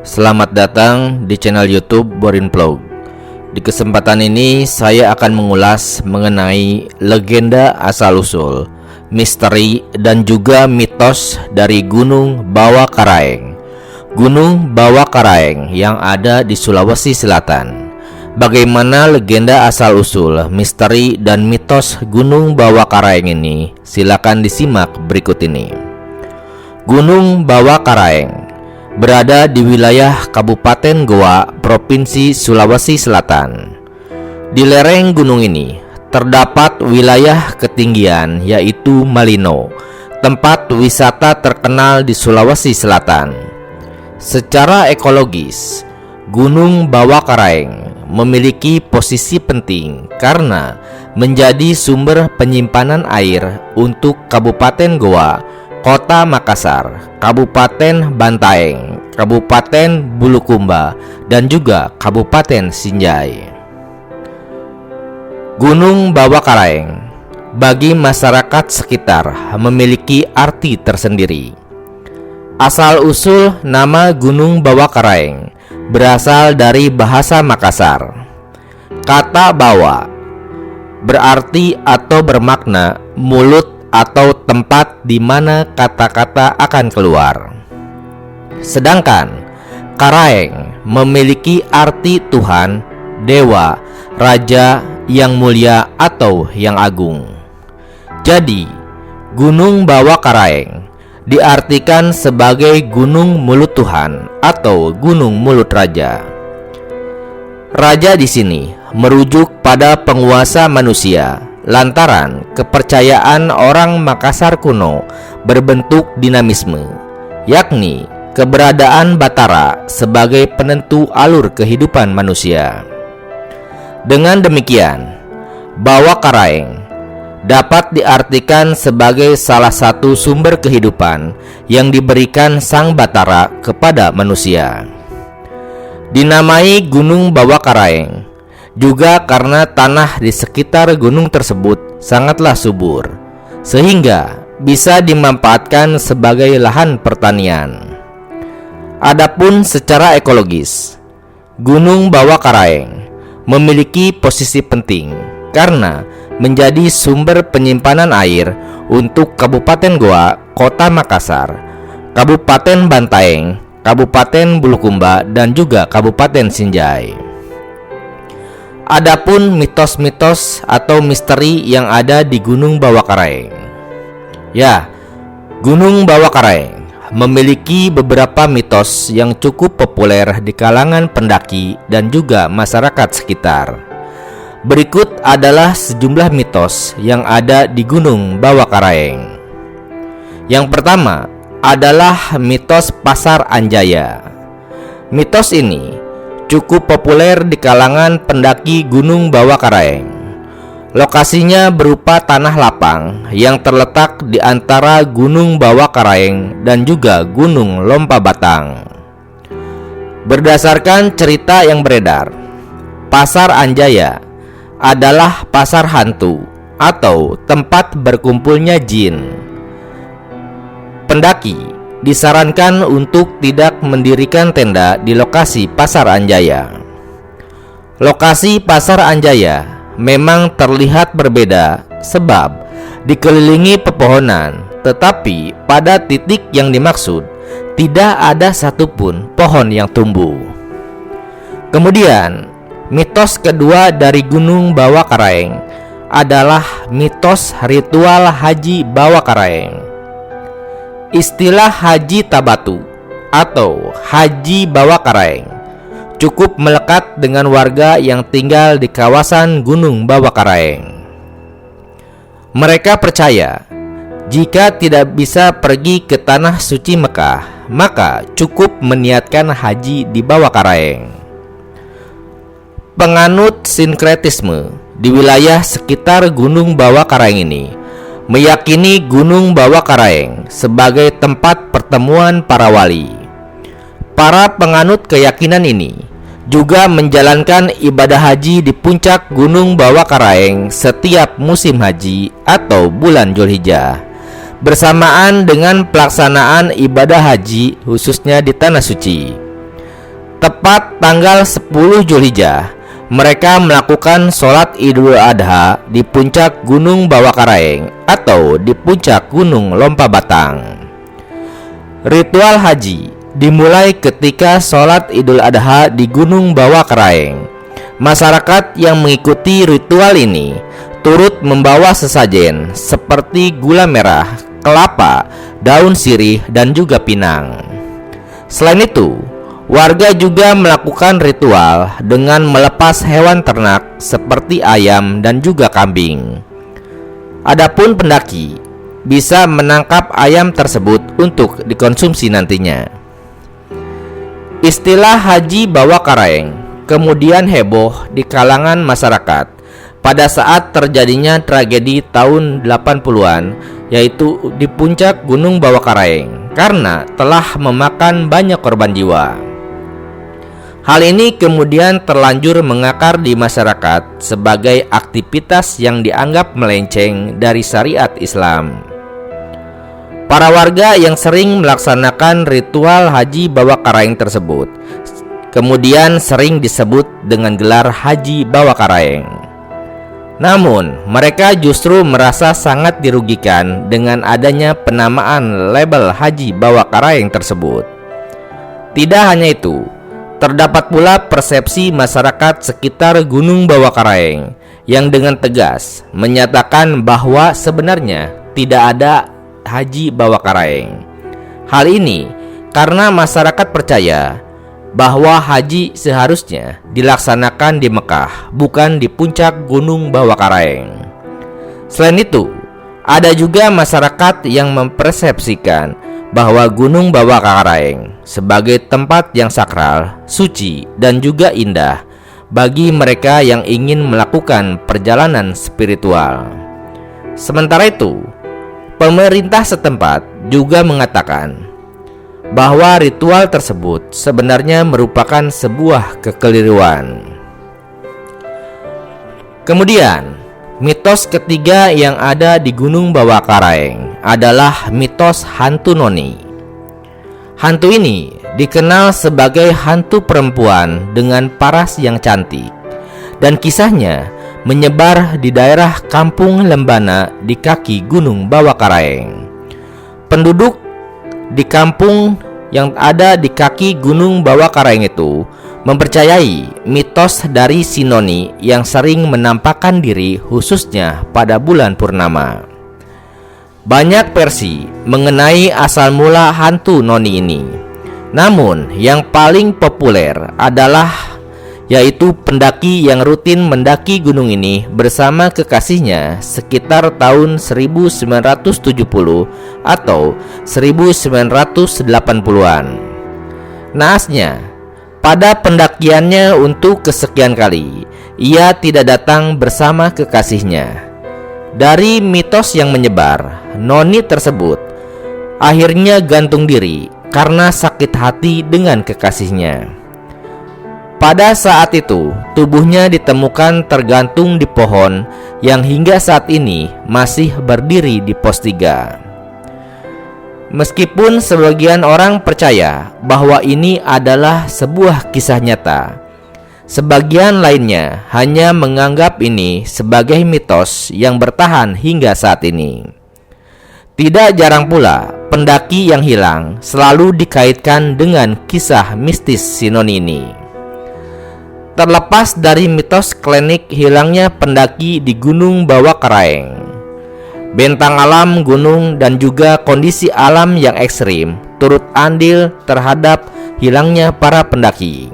Selamat datang di channel YouTube Borin Vlog. Di kesempatan ini saya akan mengulas mengenai legenda asal-usul, misteri dan juga mitos dari Gunung Bawah Karaeng. Gunung Bawah Karaeng yang ada di Sulawesi Selatan. Bagaimana legenda asal-usul, misteri dan mitos Gunung Bawah Karaeng ini? Silakan disimak berikut ini. Gunung Bawah Karaeng berada di wilayah Kabupaten Goa, Provinsi Sulawesi Selatan. Di lereng gunung ini terdapat wilayah ketinggian yaitu Malino, tempat wisata terkenal di Sulawesi Selatan. Secara ekologis, Gunung Bawah Karaeng memiliki posisi penting karena menjadi sumber penyimpanan air untuk Kabupaten Goa, Kota Makassar, Kabupaten Bantaeng, Kabupaten Bulukumba, dan juga Kabupaten Sinjai. Gunung Bawah Karaeng bagi masyarakat sekitar memiliki arti tersendiri. Asal-usul nama Gunung Bawah Karaeng berasal dari bahasa Makassar. Kata bawa berarti atau bermakna mulut atau tempat di mana kata-kata akan keluar. Sedangkan Karaeng memiliki arti Tuhan, dewa, raja yang mulia atau yang agung. Jadi, Gunung Bawah Karaeng diartikan sebagai gunung mulut Tuhan atau gunung mulut raja. Raja di sini merujuk pada penguasa manusia lantaran kepercayaan orang Makassar kuno berbentuk dinamisme, yakni keberadaan Batara sebagai penentu alur kehidupan manusia. Dengan demikian, Bawah Karaeng dapat diartikan sebagai salah satu sumber kehidupan yang diberikan Sang Batara kepada manusia. Dinamai Gunung Bawah Karaeng juga karena tanah di sekitar gunung tersebut sangatlah subur, sehingga bisa dimanfaatkan sebagai lahan pertanian. Adapun secara ekologis, Gunung Bawah Karaeng memiliki posisi penting karena menjadi sumber penyimpanan air untuk Kabupaten Goa, Kota Makassar, Kabupaten Bantaeng, Kabupaten Bulukumba, dan juga Kabupaten Sinjai. Adapun mitos-mitos atau misteri yang ada di Gunung Bawah Karaeng. Ya, Gunung Bawah Karaeng memiliki beberapa mitos yang cukup populer di kalangan pendaki dan juga masyarakat sekitar. Berikut adalah sejumlah mitos yang ada di Gunung Bawah Karaeng. Yang pertama adalah mitos Pasar Anjaya. Mitos ini cukup populer di kalangan pendaki Gunung Bawah Karaeng. Lokasinya berupa tanah lapang yang terletak di antara Gunung Bawah Karaeng dan juga Gunung Lompa Batang. Berdasarkan cerita yang beredar, Pasar Anjaya adalah pasar hantu atau tempat berkumpulnya jin. Pendaki disarankan untuk tidak mendirikan tenda di lokasi Pasar Anjaya. Lokasi Pasar Anjaya memang terlihat berbeda sebab dikelilingi pepohonan, tetapi pada titik yang dimaksud tidak ada satupun pohon yang tumbuh. Kemudian, mitos kedua dari Gunung Bawah Karaeng adalah mitos ritual Haji Bawah Karaeng. Istilah Haji Tabatu atau Haji Bawah Karaeng cukup melekat dengan warga yang tinggal di kawasan Gunung Bawah Karaeng. Mereka percaya jika tidak bisa pergi ke tanah suci Mekah, maka cukup meniatkan haji di Bawah Karaeng. Penganut sinkretisme di wilayah sekitar Gunung Bawah Karaeng ini meyakini Gunung Bawah Karaeng sebagai tempat pertemuan para wali. Para penganut keyakinan ini juga menjalankan ibadah haji di puncak Gunung Bawah Karaeng setiap musim haji atau bulan Dzulhijjah, bersamaan dengan pelaksanaan ibadah haji khususnya di Tanah Suci. Tepat tanggal 10 Zulhijjah, mereka melakukan sholat Idul Adha di puncak Gunung Bawakaraeng atau di puncak Gunung Lompa Batang. Ritual haji dimulai ketika sholat Idul Adha di Gunung Bawakaraeng. Masyarakat yang mengikuti ritual ini turut membawa sesajen seperti gula merah, kelapa, daun sirih, dan juga pinang. Selain itu, warga juga melakukan ritual dengan melepas hewan ternak seperti ayam dan juga kambing. Adapun pendaki bisa menangkap ayam tersebut untuk dikonsumsi nantinya. Istilah Haji Bawakaraeng kemudian heboh di kalangan masyarakat pada saat terjadinya tragedi tahun 80-an, yaitu di puncak Gunung Bawakaraeng, karena telah memakan banyak korban jiwa. Hal ini kemudian terlanjur mengakar di masyarakat sebagai aktivitas yang dianggap melenceng dari syariat Islam. Para warga yang sering melaksanakan ritual Haji Bawakaraeng tersebut kemudian sering disebut dengan gelar Haji Bawakaraeng. Namun, mereka justru merasa sangat dirugikan dengan adanya penamaan label Haji Bawakaraeng tersebut. Tidak hanya itu, terdapat pula persepsi masyarakat sekitar Gunung Bawakaraeng yang dengan tegas menyatakan bahwa sebenarnya tidak ada Haji Bawakaraeng. Hal ini karena masyarakat percaya bahwa haji seharusnya dilaksanakan di Mekah, bukan di puncak Gunung Bawakaraeng. Selain itu, ada juga masyarakat yang mempersepsikan bahwa Gunung Bawakaraeng sebagai tempat yang sakral, suci, dan juga indah bagi mereka yang ingin melakukan perjalanan spiritual. Sementara itu, pemerintah setempat juga mengatakan bahwa ritual tersebut sebenarnya merupakan sebuah kekeliruan. Kemudian, mitos ketiga yang ada di Gunung Bawakaraeng adalah mitos hantu noni. Hantu ini dikenal sebagai hantu perempuan dengan paras yang cantik, dan kisahnya menyebar di daerah Kampung Lembana di kaki Gunung Bawakaraeng. Penduduk di kampung yang ada di kaki Gunung Bawakaraeng itu mempercayai mitos dari si noni yang sering menampakkan diri khususnya pada bulan purnama. Banyak versi mengenai asal mula hantu noni ini. Namun yang paling populer adalah yaitu pendaki yang rutin mendaki gunung ini bersama kekasihnya sekitar tahun 1970 atau 1980-an. Naasnya, pada pendakiannya untuk kesekian kali, ia tidak datang bersama kekasihnya. Dari mitos yang menyebar, noni tersebut akhirnya gantung diri karena sakit hati dengan kekasihnya. Pada saat itu, tubuhnya ditemukan tergantung di pohon yang hingga saat ini masih berdiri di pos 3. Meskipun sebagian orang percaya bahwa ini adalah sebuah kisah nyata, sebagian lainnya hanya menganggap ini sebagai mitos yang bertahan hingga saat ini. Tidak jarang pula pendaki yang hilang selalu dikaitkan dengan kisah mistis si noni ini. Terlepas dari mitos klinik hilangnya pendaki di Gunung Bawakaraeng, bentang alam gunung dan juga kondisi alam yang ekstrim turut andil terhadap hilangnya para pendaki.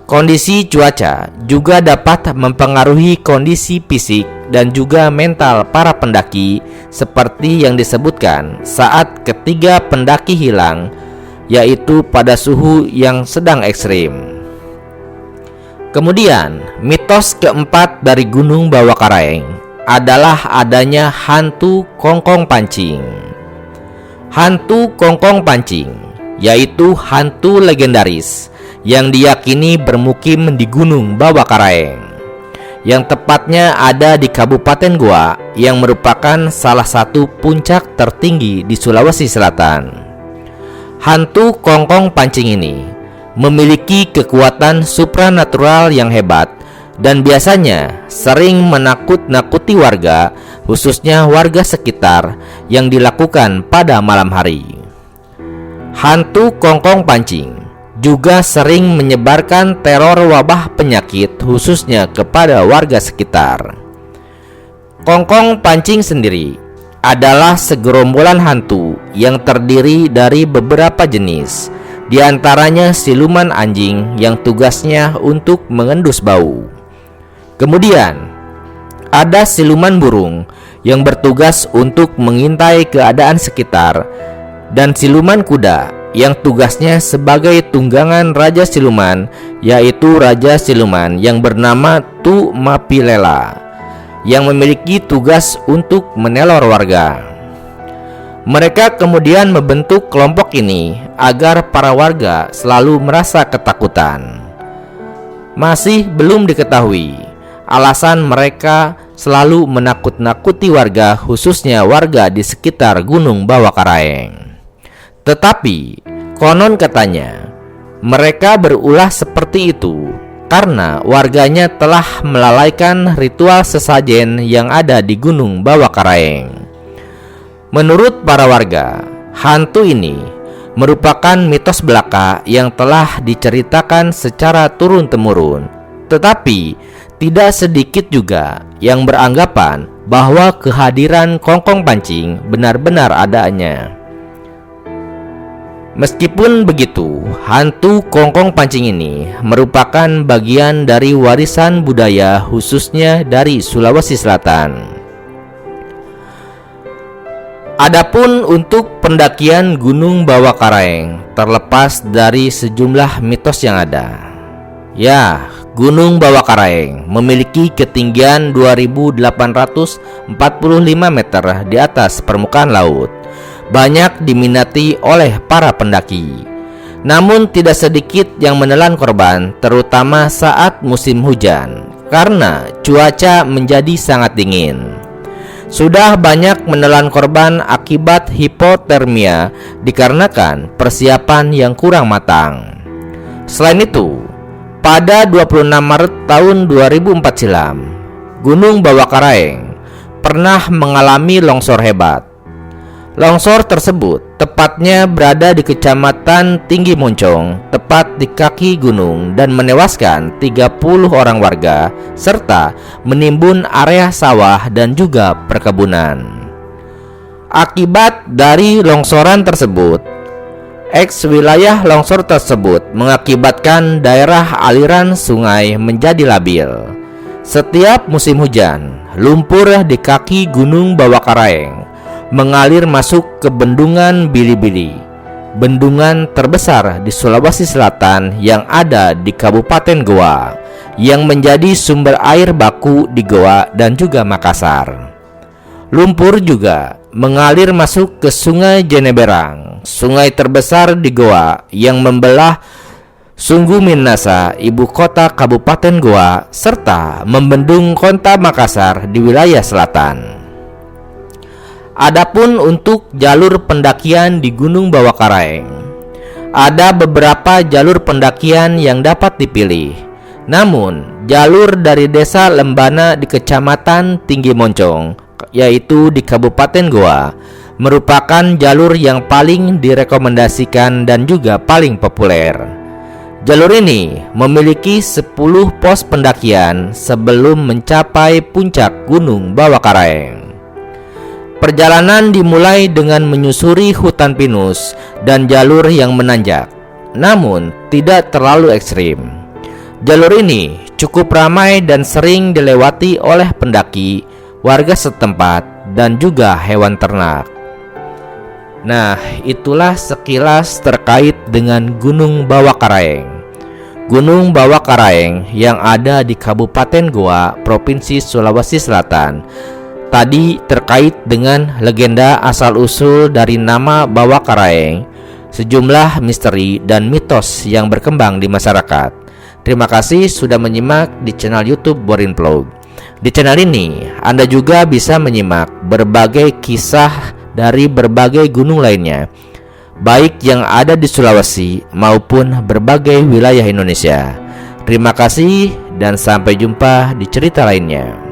Kondisi cuaca juga dapat mempengaruhi kondisi fisik dan juga mental para pendaki, seperti yang disebutkan saat ketiga pendaki hilang, yaitu pada suhu yang sedang ekstrim. Kemudian, mitos keempat dari Gunung Bawakaraeng adalah adanya hantu kongkong pancing. Hantu kongkong pancing yaitu hantu legendaris yang diyakini bermukim di Gunung Bawakaraeng, yang tepatnya ada di Kabupaten Goa, yang merupakan salah satu puncak tertinggi di Sulawesi Selatan. Hantu kongkong pancing ini memiliki kekuatan supranatural yang hebat dan biasanya sering menakut-nakuti warga, khususnya warga sekitar, yang dilakukan pada malam hari. Hantu kongkong pancing juga sering menyebarkan teror wabah penyakit khususnya kepada warga sekitar. Kongkong pancing sendiri adalah segerombolan hantu yang terdiri dari beberapa jenis, di antaranya siluman anjing yang tugasnya untuk mengendus bau. Kemudian ada siluman burung yang bertugas untuk mengintai keadaan sekitar, dan siluman kuda yang tugasnya sebagai tunggangan Raja Siluman, yaitu Raja Siluman yang bernama Tu Mapilela, yang memiliki tugas untuk menelor warga. Mereka kemudian membentuk kelompok ini agar para warga selalu merasa ketakutan. Masih belum diketahui alasan mereka selalu menakut-nakuti warga, khususnya warga di sekitar Gunung Bawakaraeng. Tetapi konon katanya mereka berulah seperti itu karena warganya telah melalaikan ritual sesajen yang ada di Gunung Bawakaraeng. Menurut para warga, hantu ini merupakan mitos belaka yang telah diceritakan secara turun-temurun. Tetapi tidak sedikit juga yang beranggapan bahwa kehadiran kongkong pancing benar-benar adanya. Meskipun begitu, hantu kongkong pancing ini merupakan bagian dari warisan budaya khususnya dari Sulawesi Selatan. Adapun untuk pendakian Gunung Bawakaraeng, terlepas dari sejumlah mitos yang ada, ya, Gunung Bawakaraeng memiliki ketinggian 2.845 meter di atas permukaan laut. Banyak diminati oleh para pendaki. Namun tidak sedikit yang menelan korban, terutama saat musim hujan, karena cuaca menjadi sangat dingin. Sudah banyak menelan korban akibat hipotermia dikarenakan persiapan yang kurang matang. Selain itu, pada 26 Maret tahun 2004 silam, Gunung Bawakaraeng pernah mengalami longsor hebat. Longsor tersebut tepatnya berada di Kecamatan Tinggi Moncong, tepat di kaki gunung, dan menewaskan 30 orang warga serta menimbun area sawah dan juga perkebunan. Akibat dari longsoran tersebut, wilayah longsor tersebut mengakibatkan daerah aliran sungai menjadi labil. Setiap musim hujan, lumpur di kaki Gunung Bawakaraeng mengalir masuk ke Bendungan Bili-Bili, bendungan terbesar di Sulawesi Selatan yang ada di Kabupaten Goa, yang menjadi sumber air baku di Goa dan juga Makassar. Lumpur juga mengalir masuk ke Sungai Jeneberang, sungai terbesar di Goa yang membelah Sungguh Minasa, ibu kota Kabupaten Goa, serta membendung kota Makassar di wilayah selatan. Adapun untuk jalur pendakian di Gunung Bawakaraeng, ada beberapa jalur pendakian yang dapat dipilih. Namun, jalur dari Desa Lembana di Kecamatan Tinggi Moncong, yaitu di Kabupaten Goa, merupakan jalur yang paling direkomendasikan dan juga paling populer. Jalur ini memiliki 10 pos pendakian sebelum mencapai puncak Gunung Bawakaraeng. Perjalanan dimulai dengan menyusuri hutan pinus dan jalur yang menanjak, namun tidak terlalu ekstrim. Jalur ini cukup ramai dan sering dilewati oleh pendaki, warga setempat, dan juga hewan ternak. Nah, itulah sekilas terkait dengan Gunung Bawakaraeng. Gunung Bawakaraeng yang ada di Kabupaten Goa, Provinsi Sulawesi Selatan. Tadi terkait dengan legenda asal-usul dari nama Bawakaraeng, sejumlah misteri dan mitos yang berkembang di masyarakat. Terima kasih sudah menyimak di channel YouTube Borin Vlog. Di channel ini, Anda juga bisa menyimak berbagai kisah dari berbagai gunung lainnya. baik yang ada di Sulawesi maupun berbagai wilayah Indonesia. Terima kasih dan sampai jumpa di cerita lainnya.